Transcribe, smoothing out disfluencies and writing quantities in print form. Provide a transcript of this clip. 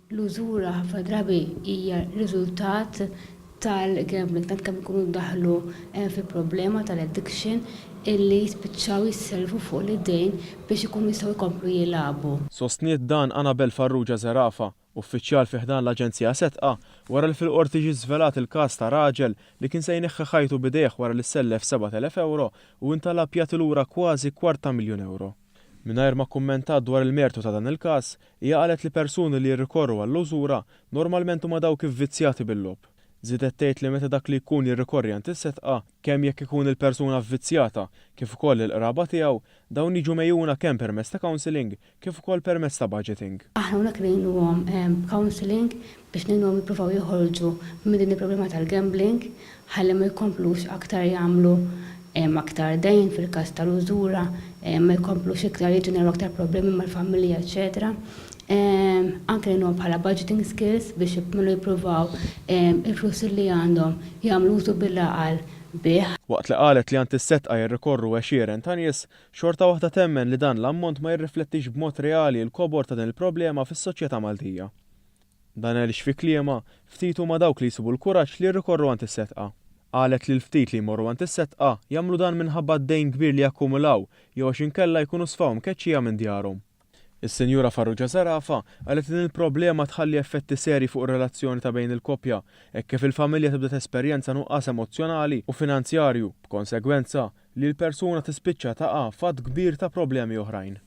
L-użura ħafna drabi hija riżultat tal-gambling, tant kemm ikunu daħlu fi problema tal-addiction illi jispiċċaw jisselfu fuq l-idejn biex ikunu jistgħu jkomplu jilagħbu. Sostniet dan Anabel Farrugia Zerafa, uffiċjal fih dan l-Aġenzija Setqa, wara li fil-qorti ġie żvelat il-każ ta' raġel li kien se jneħħi ħajtu bidejh wara li sellef 7,000 euro u intalab jagħti lura kważi €250,000. Mingħajr ma kummentat dwar il-mertu ta' dan il-każ, hija qalet li persuni li jirrikorru għall-użura normalment huma dawk ivvizzjati bil-lob. Żiedet tgħid li meta dak li jkun jirrikorri għand is-setqa kemm jekk ikun il-persuna vvizzjata kif ukoll il-qraba tiegħu dawn jiġu mejjuna kemm permezz ta' counselling kif ukoll permezz ta' budgeting. Aħna hawnhekk ngħinuhom counselling biex ngħinuhom jippruvaw joħorġu minn din il-problema tal-gambling ħalli ma jkomplux aktar jagħmlu aktar dejn fil-każ tal-użura, ma jkomplux iktar jiġġeneru aktar problemi mal-familja, eċetera. Anke ngħinuhom bħala budgeting skills biex jippruvaw il-flus li għandhom jagħmlu użu bil-għaqal bih. Waqt li qalet li għand is-setqa jirrikorru għexieren ta' nies, xorta waħda temmen li dan l-ammont ma jirriflettix b'mod reali l-kobor ta' din il-problema fis-soċjetà Maltija. Dan għaliex fi kliema ftit huma dawk li jsibu l-kuraġġ li jirrikorru għand is-setqa. Qalet li l-ftit li jmorru għand is-setqa jagħmlu dan minħabba d-dejn kbir li jakkumulaw jew għax inkella jkunu sfahom keċċija minn djarhom. Is-Sinjura Farrugia Zerafa qalet li din il-problema tħalli effetti serji fuq ir-relazzjoni ta' bejn il-koppja hekk kif il-familja tibda tesperjenza nuqqas emozjonali u finanzjarju b'konsegwenza li l-persuna tispiċċa taqa' fatt kbir ta' problemi oħrajn.